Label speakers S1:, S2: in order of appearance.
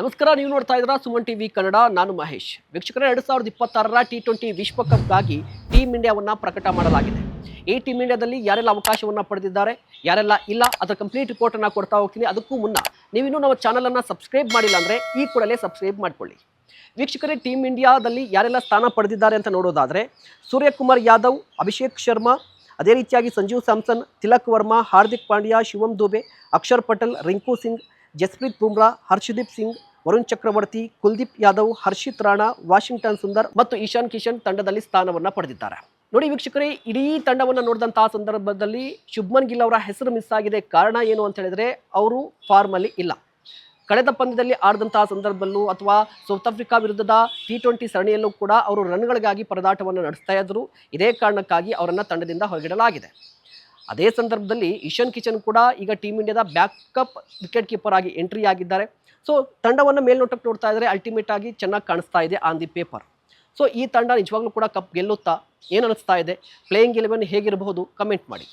S1: ನಮಸ್ಕಾರ, ನೀವು ನೋಡ್ತಾ ಇದ್ದೀರಾ ಸುಮನ್ ಟಿವಿ ಕನ್ನಡ. ನಾನು ಮಹೇಶ್. ವೀಕ್ಷಕರೇ, 2026ರ T20 ವಿಶ್ವಕಪ್ಗಾಗಿ ಟೀಮ್ ಇಂಡಿಯಾವನ್ನು ಪ್ರಕಟ ಮಾಡಲಾಗಿದೆ. ಈ ಟೀಮ್ ಇಂಡಿಯಾದಲ್ಲಿ ಯಾರೆಲ್ಲ ಅವಕಾಶವನ್ನು ಪಡೆದಿದ್ದಾರೆ, ಯಾರೆಲ್ಲ ಇಲ್ಲ, ಅದರ ಕಂಪ್ಲೀಟ್ ರಿಪೋರ್ಟನ್ನು ಕೊಡ್ತಾ ಹೋಗ್ತೀನಿ. ಅದಕ್ಕೂ ಮುನ್ನ ನೀವಿನ್ನೂ ನಮ್ಮ ಚಾನಲನ್ನು ಸಬ್ಸ್ಕ್ರೈಬ್ ಮಾಡಿಲ್ಲ ಅಂದರೆ ಈ ಕೂಡಲೇ ಸಬ್ಸ್ಕ್ರೈಬ್ ಮಾಡ್ಕೊಳ್ಳಿ. ವೀಕ್ಷಕರೇ, ಟೀಮ್ ಇಂಡಿಯಾದಲ್ಲಿ ಯಾರೆಲ್ಲ ಸ್ಥಾನ ಪಡೆದಿದ್ದಾರೆ ಅಂತ ನೋಡೋದಾದರೆ ಸೂರ್ಯಕುಮಾರ್ ಯಾದವ್, ಅಭಿಷೇಕ್ ಶರ್ಮಾ, ಅದೇ ರೀತಿಯಾಗಿ ಸಂಜು ಸ್ಯಾಮ್ಸನ್, ತಿಲಕ್ ವರ್ಮಾ, ಹಾರ್ದಿಕ್ ಪಾಂಡ್ಯ, ಶಿವಮ್ ದುಬೆ, ಅಕ್ಷರ್ ಪಟೇಲ್, ರಿಂಕು ಸಿಂಗ್, ಜಸ್ಪ್ರೀತ್ ಬುಮ್ರಾ, ಹರ್ಷದೀಪ್ ಸಿಂಗ್, ವರುಣ್ ಚಕ್ರವರ್ತಿ, ಕುಲ್ದೀಪ್ ಯಾದವ್, ಹರ್ಷಿತ್ ರಾಣಾ, ವಾಷಿಂಗ್ಟನ್ ಸುಂದರ್ ಮತ್ತು ಇಶಾನ್ ಕಿಶನ್ ತಂಡದಲ್ಲಿ ಸ್ಥಾನವನ್ನು ಪಡೆದಿದ್ದಾರೆ. ನೋಡಿ ವೀಕ್ಷಕರೇ, ಇಡೀ ತಂಡವನ್ನು ನೋಡಿದಂತಹ ಸಂದರ್ಭದಲ್ಲಿ ಶುಭ್ಮನ್ ಗಿಲ್ ಅವರ ಹೆಸರು ಮಿಸ್ ಆಗಿದೆ. ಕಾರಣ ಏನು ಅಂತ ಹೇಳಿದ್ರೆ, ಅವರು ಫಾರ್ಮಲ್ಲಿ ಇಲ್ಲ. ಕಳೆದ ಪಂದ್ಯದಲ್ಲಿ ಆಡಿದಂತಹ ಸಂದರ್ಭದಲ್ಲೂ ಅಥವಾ ಸೌತ್ ಆಫ್ರಿಕಾ ವಿರುದ್ಧದ T20 ಸರಣಿಯಲ್ಲೂ ಕೂಡ ಅವರು ರನ್ಗಳಿಗಾಗಿ ಪರದಾಟವನ್ನು ನಡೆಸ್ತಾ ಇದ್ದರು. ಇದೇ ಕಾರಣಕ್ಕಾಗಿ ಅವರನ್ನು ತಂಡದಿಂದ ಹೊರಗಿಡಲಾಗಿದೆ. ಅದೇ ಸಂದರ್ಭದಲ್ಲಿ ಇಶಾನ್ ಕಿಶನ್ ಕೂಡ ಈಗ ಟೀಮ್ ಇಂಡಿಯಾದ ಬ್ಯಾಕಪ್ ವಿಕೆಟ್ ಕೀಪರ್ ಆಗಿ ಎಂಟ್ರಿ ಆಗಿದ್ದಾರೆ. ಸೊ ತಂಡವನ್ನು ಮೇಲ್ನೋಟಕ್ಕೆ ನೋಡ್ತಾ ಇದ್ದಾರೆ, ಅಲ್ಟಿಮೇಟ್ ಆಗಿ ಚೆನ್ನಾಗಿ ಕಾಣಿಸ್ತಾ ಇದೆ ಆನ್ ದಿ ಪೇಪರ್. ಸೊ ಈ ತಂಡ ನಿಜವಾಗ್ಲೂ ಕೂಡ ಕಪ್ ಗೆಲ್ಲುತ್ತಾ, ಏನು ಅನಿಸ್ತಾ ಇದೆ? ಪ್ಲೇಯಿಂಗ್ 11 ಹೇಗಿರಬಹುದು? ಕಮೆಂಟ್ ಮಾಡಿ.